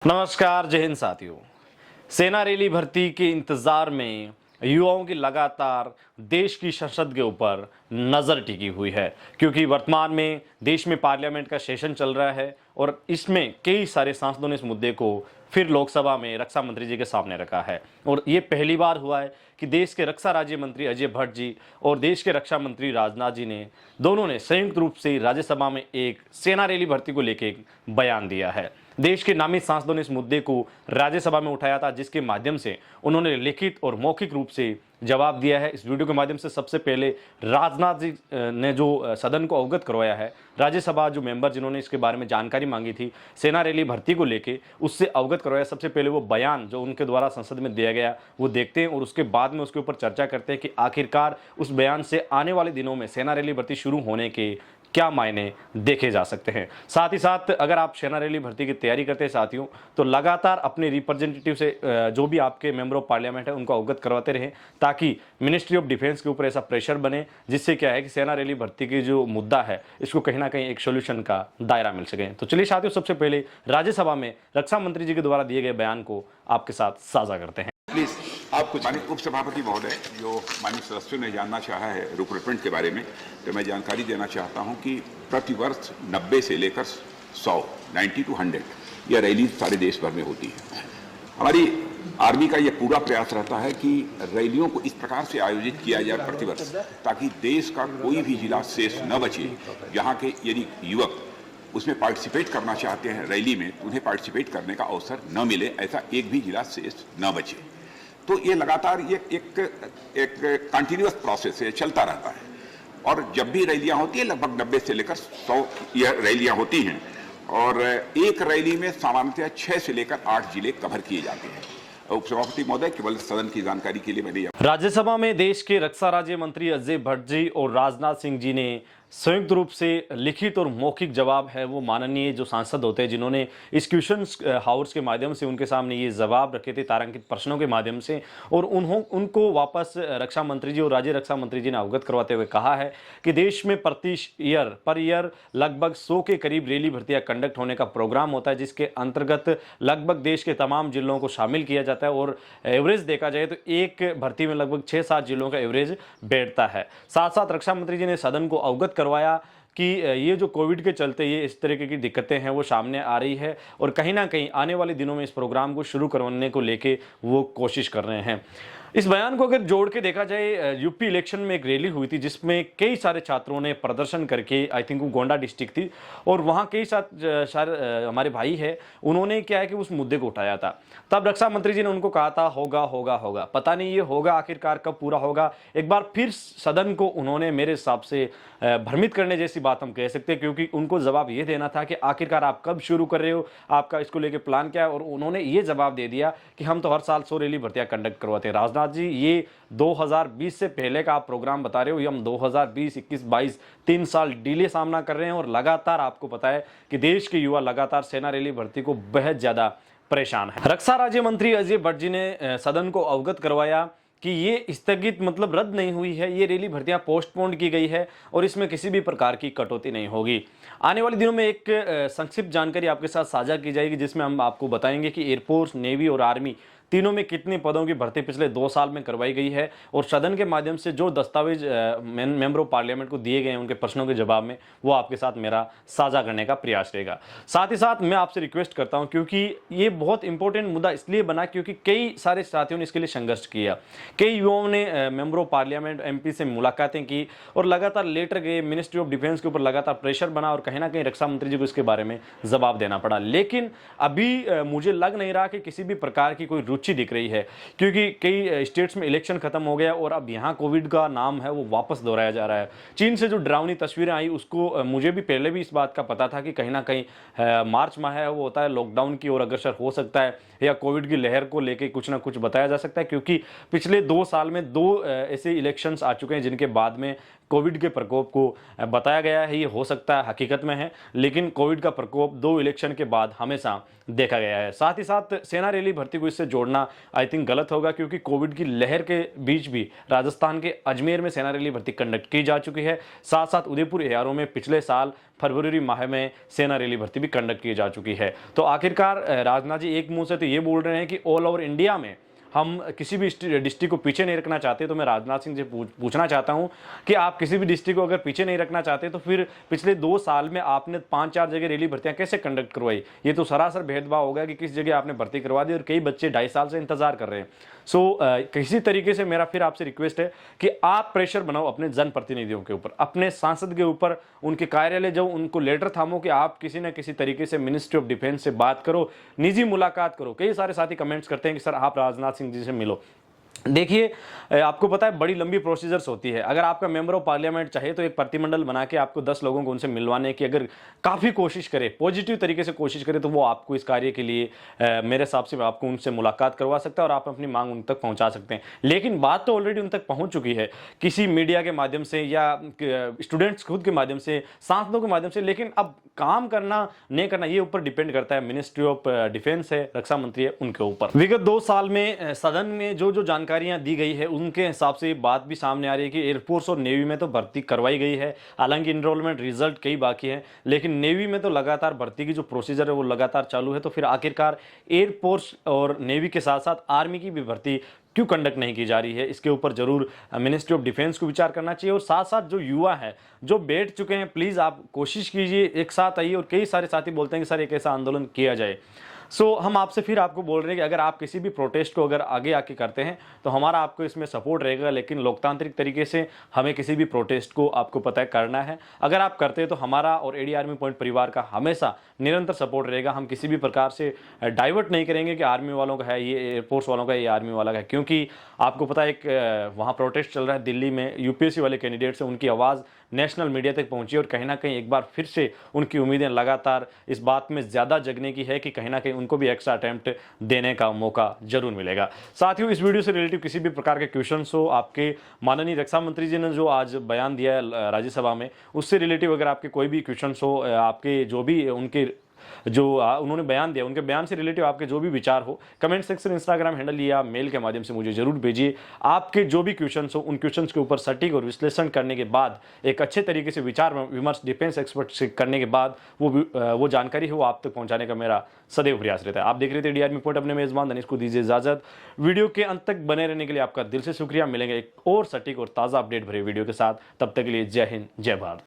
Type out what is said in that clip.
नमस्कार, जय हिंद साथियों। सेना रैली भर्ती के इंतजार में युवाओं की लगातार देश की संसद के ऊपर नज़र टिकी हुई है, क्योंकि वर्तमान में देश में पार्लियामेंट का सेशन चल रहा है और इसमें कई सारे सांसदों ने इस मुद्दे को फिर लोकसभा में रक्षा मंत्री जी के सामने रखा है। और ये पहली बार हुआ है कि देश के रक्षा राज्य मंत्री अजय भट्ट जी और देश के रक्षा मंत्री राजनाथ जी ने दोनों ने संयुक्त रूप से राज्यसभा में एक सेना रैली भर्ती को लेकर एक बयान दिया है। देश के नामी सांसदों ने इस मुद्दे को राज्यसभा में उठाया था, जिसके माध्यम से उन्होंने लिखित और मौखिक रूप से जवाब दिया है। इस वीडियो के माध्यम से सबसे पहले राजनाथ जी ने जो सदन को अवगत करवाया है, राज्यसभा जो मेंबर जिन्होंने इसके बारे में जानकारी मांगी थी सेना रैली भर्ती को लेके, उससे अवगत करवाया। सबसे पहले वो बयान जो उनके द्वारा संसद में दिया गया वो देखते हैं और उसके बाद में उसके ऊपर चर्चा करते हैं कि आखिरकार उस बयान से आने वाले दिनों में सेना रैली भर्ती शुरू होने के क्या मायने देखे जा सकते हैं। साथ ही साथ अगर आप सेना रैली भर्ती की तैयारी करते हैं साथियों, तो लगातार अपने रिप्रेजेंटेटिव से जो भी आपके मेंबर ऑफ पार्लियामेंट है उनको अवगत करवाते रहें, ताकि मिनिस्ट्री ऑफ डिफेंस के ऊपर ऐसा प्रेशर बने जिससे क्या है कि सेना रैली भर्ती की जो मुद्दा है इसको कहीं ना कहीं एक सोल्यूशन का दायरा मिल सके। तो चलिए साथियों, सबसे पहले राज्यसभा में रक्षा मंत्री जी के द्वारा दिए गए बयान को आपके साथ साझा करते हैं। प्लीज आप कुछ। माननीय उपसभापति महोदय, जो माननीय सदस्यों ने जानना चाहा है रिक्रूटमेंट के बारे में, तो मैं जानकारी देना चाहता हूं कि प्रतिवर्ष 90 से लेकर 100 90 to 100 यह रैली सारे देश भर में होती है। हमारी आर्मी का यह पूरा प्रयास रहता है कि रैलियों को इस प्रकार से आयोजित किया जाए प्रतिवर्ष, ताकि देश का कोई भी जिला शेष न बचे। यहाँ के यदि युवक उसमें पार्टिसिपेट करना चाहते हैं रैली में, तो उन्हें पार्टिसिपेट करने का अवसर न मिले, ऐसा एक भी जिला शेष न बचे। तो ये लगातार ये एक कंटिन्यूअस प्रोसेस है, चलता रहता है। और जब भी रैलियां होती है, लगभग 90 से लेकर 100 यह रैलियां होती हैं, और एक रैली में सामान्यतः 6 से लेकर 8 जिले कवर किए जाते हैं। उपसभापति महोदय, केवल सदन की जानकारी के लिए मैंने राज्यसभा में देश के रक्षा राज्य मंत्री अजय भट्ट जी और राजनाथ सिंह जी ने संयुक्त रूप से लिखित और मौखिक जवाब है वो माननीय जो सांसद होते हैं जिन्होंने इस क्वेश्चन हाउस के माध्यम से उनके सामने ये जवाब रखे थे तारांकित प्रश्नों के माध्यम से, और उनको वापस रक्षा मंत्री जी और राज्य रक्षा मंत्री जी ने अवगत करवाते हुए कहा है कि देश में पर ईयर लगभग 100 के करीब रैली भर्तियां कंडक्ट होने का प्रोग्राम होता है, जिसके अंतर्गत लगभग देश के तमाम जिलों को शामिल किया जाता है। और एवरेज देखा जाए तो एक भर्ती में लगभग 6-7 जिलों का एवरेज बैठता है। साथ साथ रक्षा मंत्री जी ने सदन को अवगत करवाया कि ये जो कोविड के चलते ये इस तरीके की दिक्कतें हैं वो सामने आ रही है, और कहीं ना कहीं आने वाले दिनों में इस प्रोग्राम को शुरू करवाने को लेके वो कोशिश कर रहे हैं। इस बयान को अगर जोड़ के देखा जाए, यूपी इलेक्शन में एक रैली हुई थी जिसमें कई सारे छात्रों ने प्रदर्शन करके, आई थिंक वो गोंडा डिस्ट्रिक्ट थी, और वहाँ कई सारे हमारे भाई है उन्होंने क्या है कि उस मुद्दे को उठाया था। तब रक्षा मंत्री जी ने उनको कहा था होगा होगा होगा, पता नहीं ये होगा आखिरकार कब पूरा होगा। एक बार फिर सदन को उन्होंने मेरे हिसाब से भ्रमित करने जैसी बात हम कह सकते हैं, क्योंकि उनको जवाब ये देना था कि आखिरकार आप कब शुरू कर रहे हो, आपका इसको लेके प्लान क्या है, और उन्होंने ये जवाब दे दिया कि हम तो हर साल 100 रैली भर्तियां कंडक्ट करवाते हैं। राजनाथ जी, ये 2020 से पहले का आप प्रोग्राम बता रहे हो, ये हम 2020, 21, 22 3 साल डिले सामना कर रहे हैं, और लगातार आपको पता है कि देश के युवा लगातार सेना रैली भर्ती को बेहद ज्यादा परेशान है। रक्षा राज्य मंत्री अजय भट्ट जी ने सदन को अवगत करवाया कि ये स्थगित मतलब रद्द नहीं हुई है, ये रैली भर्तियां पोस्टपोन की गई है और इसमें किसी भी प्रकार की कटौती नहीं होगी। आने वाले दिनों में एक संक्षिप्त जानकारी आपके साथ साझा की जाएगी, जिसमें हम आपको बताएंगे कि एयरफोर्स, नेवी और आर्मी तीनों में कितने पदों की भर्ती पिछले 2 साल में करवाई गई है, और सदन के माध्यम से जो दस्तावेज मेंबर ऑफ पार्लियामेंट को दिए गए हैं उनके प्रश्नों के जवाब में, वो आपके साथ मेरा साझा करने का प्रयास रहेगा। साथ ही साथ मैं आपसे रिक्वेस्ट करता हूं, क्योंकि ये बहुत इंपॉर्टेंट मुद्दा इसलिए बना क्योंकि कई सारे साथियों ने इसके लिए संघर्ष किया, कई युवाओं ने मेंबर ऑफ पार्लियामेंट MP से मुलाकातें की और लगातार लेटर गए, मिनिस्ट्री ऑफ डिफेंस के ऊपर लगातार प्रेशर बना, और कहीं ना कहीं रक्षा मंत्री जी को इसके बारे में जवाब देना पड़ा। लेकिन अभी मुझे लग नहीं रहा कि किसी भी प्रकार की कोई रुचि दिख रही है, क्योंकि कई स्टेट्स में इलेक्शन खत्म हो गया और अब यहाँ कोविड का नाम है वो वापस दोहराया जा रहा है। चीन से जो डरावनी तस्वीरें आई उसको मुझे भी पहले भी इस बात का पता था कि कहीं ना कहीं मार्च माह है वो होता है लॉकडाउन की ओर अग्रसर हो सकता है, या कोविड की लहर को लेके कुछ ना कुछ बताया जा सकता है, क्योंकि पिछले 2 साल में 2 ऐसे इलेक्शंस आ चुके हैं जिनके बाद में कोविड के प्रकोप को बताया गया है, ये हो सकता है हकीकत में है, लेकिन कोविड का प्रकोप 2 इलेक्शन के बाद हमेशा देखा गया है। साथ ही साथ सेना रैली भर्ती को इससे जोड़ना आई थिंक गलत होगा, क्योंकि कोविड की लहर के बीच भी राजस्थान के अजमेर में सेना रैली भर्ती कंडक्ट की जा चुकी है। साथ साथ उदयपुर एआरओ में पिछले साल फरवरी माह में सेना रैली भर्ती भी कंडक्ट की जा चुकी है। तो आखिरकार राजनाथ जी एक मुंह से तो ये बोल रहे हैं कि ऑल ओवर इंडिया में हम किसी भी डिस्ट्रिक्ट को पीछे नहीं रखना चाहते। तो मैं राजनाथ सिंह से पूछना चाहता हूं कि आप किसी भी डिस्ट्रिक्ट को अगर पीछे नहीं रखना चाहते तो फिर पिछले 2 साल में आपने 5-4 जगह रैली भर्तियां कैसे कंडक्ट करवाई? ये तो सरासर भेदभाव होगा कि किस जगह आपने भर्ती करवा दी और कई बच्चे 2.5 साल से इंतजार कर रहे हैं। सो किसी तरीके से मेरा फिर आपसे रिक्वेस्ट है कि आप प्रेशर बनाओ अपने जनप्रतिनिधियों के ऊपर, अपने सांसद के ऊपर, उनके कार्यालय जाओ, उनको लेटर थामो कि आप किसी न किसी तरीके से मिनिस्ट्री ऑफ डिफेंस से बात करो, निजी मुलाकात करो। कई सारे साथी कमेंट्स करते हैं कि सर आप राजनाथ सिंह जी से मिलो। देखिए, आपको पता है बड़ी लंबी प्रोसीजर्स होती है। अगर आपका मेंबर ऑफ पार्लियामेंट चाहे तो एक प्रतिमंडल बना के आपको 10 लोगों को उनसे मिलवाने की अगर काफ़ी कोशिश करे, पॉजिटिव तरीके से कोशिश करे, तो वो आपको इस कार्य के लिए मेरे हिसाब से आपको उनसे मुलाकात करवा सकता है और आप अपनी मांग उन तक पहुंचा सकते हैं। लेकिन बात तो ऑलरेडी उन तक पहुंच चुकी है, किसी मीडिया के माध्यम से या स्टूडेंट्स खुद के माध्यम से, सांसदों के माध्यम से। लेकिन अब काम करना नहीं करना ये ऊपर डिपेंड करता है, मिनिस्ट्री ऑफ डिफेंस है, रक्षा मंत्री है, उनके ऊपर। विगत 2 साल में सदन में जो जानकारियां दी गई है उनके हिसाब से बात भी सामने आ रही है कि एयरफोर्स और नेवी में तो भर्ती करवाई गई है। हालांकि इनरोलमेंट रिजल्ट कई बाकी है, लेकिन नेवी में तो लगातार भर्ती की जो प्रोसीजर है वो लगातार चालू है। तो फिर आखिरकार एयरफोर्स और नेवी के साथ साथ आर्मी की भी भर्ती क्यों कंडक्ट नहीं की जा रही है? इसके ऊपर जरूर मिनिस्ट्री ऑफ डिफेंस को विचार करना चाहिए। और साथ साथ जो युवा है जो बैठ चुके हैं, प्लीज आप कोशिश कीजिए, एक साथ आइए। और कई सारे साथी बोलते हैं कि सर एक ऐसा आंदोलन किया जाए। सो हम आपसे फिर आपको बोल रहे हैं कि अगर आप किसी भी प्रोटेस्ट को अगर आगे आके करते हैं तो हमारा आपको इसमें सपोर्ट रहेगा, लेकिन लोकतांत्रिक तरीके से हमें किसी भी प्रोटेस्ट को आपको पता है करना है। अगर आप करते हैं तो हमारा और एडी आर्मी पॉइंट परिवार का हमेशा निरंतर सपोर्ट रहेगा। हम किसी भी प्रकार से डाइवर्ट नहीं करेंगे कि आर्मी वालों का है, ये एयरफोर्स वालों का है, ये आर्मी वाला का है। क्योंकि आपको पता है एक वहाँ प्रोटेस्ट चल रहा है दिल्ली में, यूपीएससी वाले कैंडिडेट्स हैं, उनकी आवाज़ नेशनल मीडिया तक पहुंची और कहीं ना कहीं एक बार फिर से उनकी उम्मीदें लगातार इस बात में ज़्यादा जगने की है कि कहीं ना कहीं उनको भी एक्स्ट्रा अटेम्प्ट देने का मौका जरूर मिलेगा। साथियों, इस वीडियो से रिलेटिव किसी भी प्रकार के क्वेश्चंस हो, आपके माननीय रक्षा मंत्री जी ने जो आज बयान दिया है राज्यसभा में, उससे रिलेटिव अगर आपके कोई भी क्वेश्चंस हो, आपके जो भी उनके जो उन्होंने बयान दिया, उनके बयान से रिलेटिव आपके जो भी विचार हो, कमेंट सेक्शन, इंस्टाग्राम हैंडल या मेल के माध्यम से मुझे जरूर भेजिए। आपके जो भी क्वेश्चंस हो उन क्वेश्चंस के ऊपर सटीक और विश्लेषण करने के बाद, एक अच्छे तरीके से विचार विमर्श डिफेंस एक्सपर्ट से करने के बाद वो जानकारी है वो आप तक पहुंचाने का मेरा सदैव प्रयास रहता है। आप देख रहे थे डीआर रिपोर्ट, अपने मेजबान दनिश को दीजिए इजाजत। वीडियो के अंत तक बने रहने के लिए आपका दिल से शुक्रिया। मिलेंगे एक और सटीक और ताज़ा अपडेट भरे वीडियो के साथ, तब तक के लिए जय हिंद, जय भारत।